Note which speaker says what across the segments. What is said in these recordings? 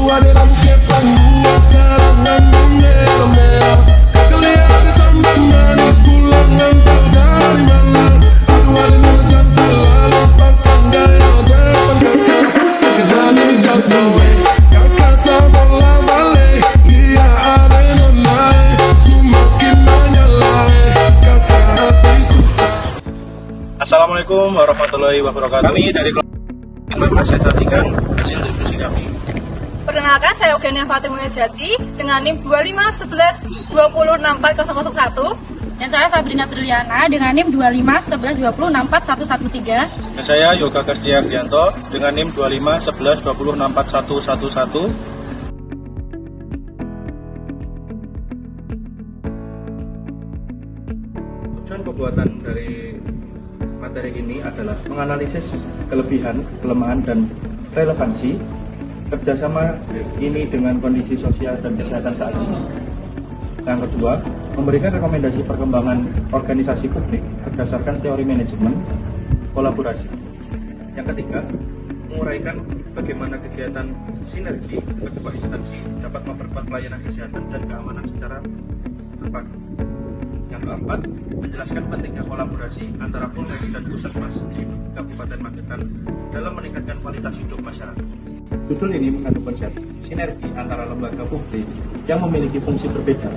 Speaker 1: ada lampu panggung sekarang ngandung merah-merah. Kelihatan tambah manis pulang ngantar dari mana. Aduh ada nuna cantik lalu pasang gaya depan kakak. Sekejap jatuh kakak tak bola balik. Dia ada nona semakin menyalai. Kakak hati susah.
Speaker 2: Assalamualaikum warahmatullahi wabarakatuh. Kami dari kelompok masih perhatikan hasil diskusi kami.
Speaker 3: Perkenalkan, saya Eugenia Fatimah Jati dengan NIM 2511206401.
Speaker 4: Dan saya Sabrina Briliana dengan NIM 251120641113.
Speaker 2: Dan saya Yoga Kastia Prianto dengan NIM 251120641111. Tujuan pembuatan dari materi ini adalah menganalisis kelebihan, kelemahan, dan relevansi kerjasama ini dengan kondisi sosial dan kesehatan saat ini. Yang kedua, memberikan rekomendasi perkembangan organisasi publik berdasarkan teori manajemen kolaborasi. Yang ketiga, menguraikan bagaimana kegiatan sinergi kedua instansi dapat memperkuat pelayanan kesehatan dan keamanan secara terpadu. Yang keempat, menjelaskan pentingnya kolaborasi antara Polres dan Puskesmas di Kabupaten Magetan dalam meningkatkan kualitas hidup masyarakat. Judul ini mengandung konsep sinergi antara lembaga publik yang memiliki fungsi berbeda,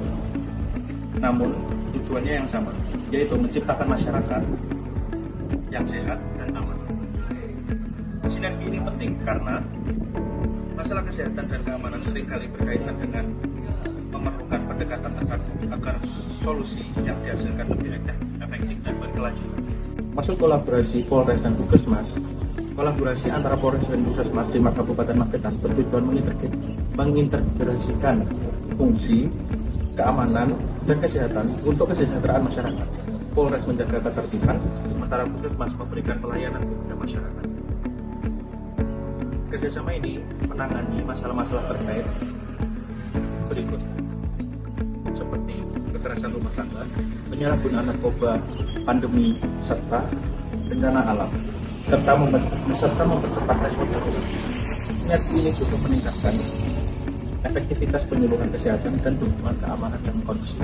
Speaker 2: namun tujuannya yang sama, yaitu menciptakan masyarakat yang sehat dan aman. Sinergi ini penting karena masalah kesehatan dan keamanan seringkali berkaitan dengan memerlukan pendekatan terpadu agar solusi yang dihasilkan lebih efektif dan berkelanjutan. Maksud kolaborasi Polres dan Puskesmas, kolaborasi antara Polres dan Puskesmas di Kabupaten Magetan bertujuan mengintegrasikan fungsi keamanan dan kesehatan untuk kesejahteraan masyarakat. Polres menjaga ketertiban, sementara Puskesmas memberikan pelayanan kepada masyarakat. Kerjasama ini menangani masalah-masalah terkait berikut, seperti kekerasan rumah tangga, penyalahgunaan narkoba, pandemi, serta bencana alam, serta mempercepat respons darurat. Sinergi ini juga meningkatkan efektivitas penyuluhan kesehatan dan dukungan keamanan dan kondisi.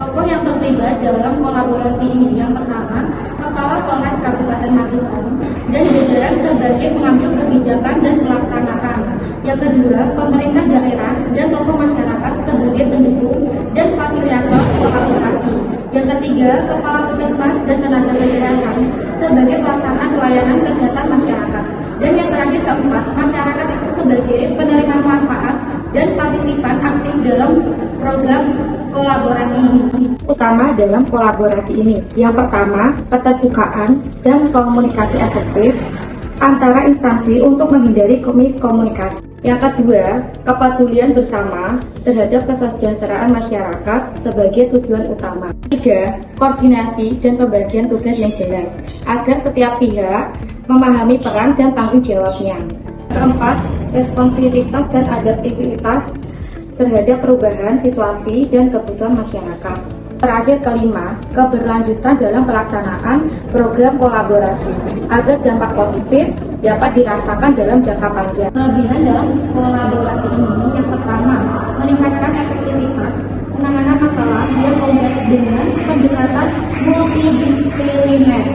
Speaker 4: Tokoh yang terlibat dalam kolaborasi ini yang pertama, Kepala Polres Kabupaten Magetan dan jajaran sebagai pengambil kebijakan dan melaksanakan. Yang kedua, pemerintah daerah dan tokoh masyarakat sebagai pendukung dan fasilitator kolaborasi. Yang ketiga, Kepala Puskesmas dan tenaga kesehatan sebagai pelaksanaan pelayanan kesehatan masyarakat. Dan yang terakhir keempat, masyarakat itu sebagai penerima manfaat dan partisipan aktif dalam program kolaborasi ini. Utama dalam kolaborasi ini, yang pertama, keterbukaan dan komunikasi efektif antara instansi untuk menghindari miskomunikasi. Yang kedua, kepedulian bersama terhadap kesejahteraan masyarakat sebagai tujuan utama. Tiga, koordinasi dan pembagian tugas yang jelas agar setiap pihak memahami peran dan tanggung jawabnya. Keempat, responsivitas dan adaptivitas terhadap perubahan situasi dan kebutuhan masyarakat. Terakhir kelima, keberlanjutan dalam pelaksanaan program kolaborasi agar dampak positif dapat dirasakan dalam jangka panjang. Kelebihan dalam kolaborasi ini yang pertama, meningkatkan efektivitas penanganan masalah yang kompleks dengan pendekatan multidisipliner.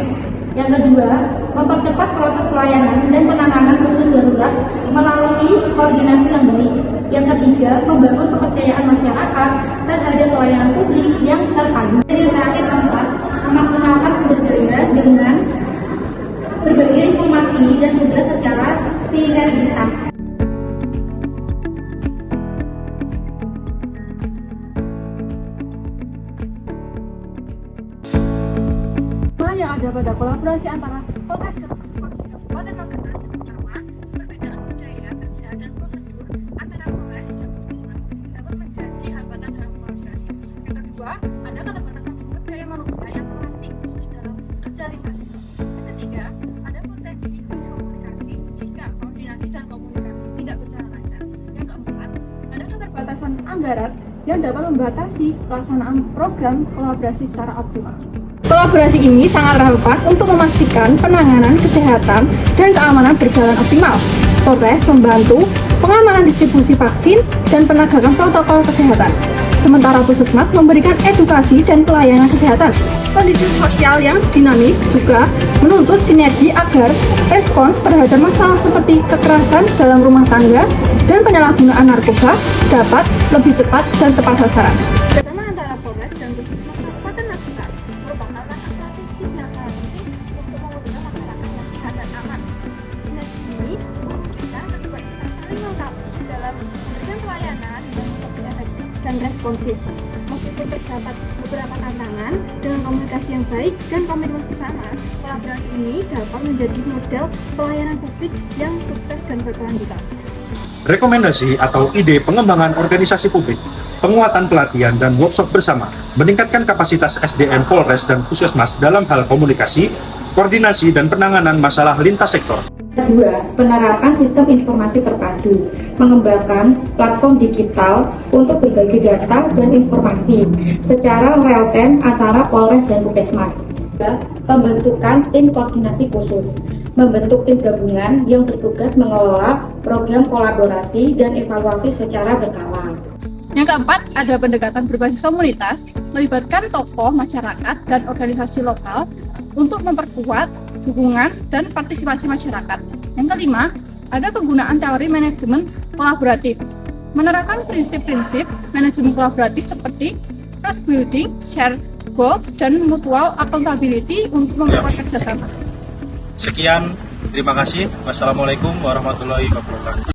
Speaker 4: Yang kedua, mempercepat proses pelayanan dan penanganan khusus darurat melalui koordinasi yang baik. Yang ketiga, membangun kepercayaan masyarakat terhadap pelayanan publik yang terpadu. Dan yang terakhir keempat, memaksimalkan sumber daya dengan berbagai informasi dan tugas secara sinergitas.
Speaker 3: Yang ada pada kolaborasi antara Polres dan Puskesmas di Kabupaten Magetan yang pertama, perbedaan budaya kerja dan prosedur antara Polres dan Puskesmas dapat menjadi hambatan dalam kolaborasi. Yang kedua, ada keterbatasan sumber daya manusia yang terlatih khusus dalam kerja lintas itu. Yang ketiga, ada potensi miskomunikasi anggaran yang dapat membatasi pelaksanaan program kolaborasi secara optimal. Kolaborasi ini sangat relevan untuk memastikan penanganan kesehatan dan keamanan berjalan optimal. Polres membantu pengamanan distribusi vaksin dan penegakan protokol kesehatan. Sementara Puskesmas memberikan edukasi dan pelayanan kesehatan. Kondisi sosial yang dinamis juga menuntut sinergi agar respons terhadap masalah seperti kekerasan dalam rumah tangga dan penyalahgunaan narkoba dapat lebih cepat dan tepat sasaran. Bersama antara Polres dan Puskesmas Kabupaten Magetan merupakan langkah strategis yang strategis untuk mewujudkan masyarakat yang sehat dan aman. Sinergi ini membuktikan kedua instansi saling melengkapi dalam memberikan pelayanan yang lebih efektif dan responsif. Meskipun terdapat beberapa tantangan, dengan komunikasi yang baik dan komitmen bersama, kolaborasi ini dapat menjadi model pelayanan publik yang sukses dan berkelanjutan.
Speaker 5: Rekomendasi atau ide pengembangan organisasi publik, penguatan pelatihan dan workshop bersama, meningkatkan kapasitas SDM Polres dan Puskesmas dalam hal komunikasi, koordinasi dan penanganan masalah lintas sektor.
Speaker 4: Kedua, penerapan sistem informasi terpadu, mengembangkan platform digital untuk berbagi data dan informasi secara real-time antara Polres dan Puskesmas. Pembentukan tim koordinasi khusus, membentuk tim gabungan yang bertugas mengelola program kolaborasi dan evaluasi secara berkala.
Speaker 3: Yang keempat, ada pendekatan berbasis komunitas, melibatkan tokoh masyarakat dan organisasi lokal untuk memperkuat dukungan dan partisipasi masyarakat. Yang kelima, ada penggunaan teori manajemen kolaboratif, menerapkan prinsip-prinsip manajemen kolaboratif seperti trust building, share goals, dan mutual accountability untuk memperkuat kerjasama.
Speaker 2: Sekian, terima kasih. Wassalamualaikum warahmatullahi wabarakatuh.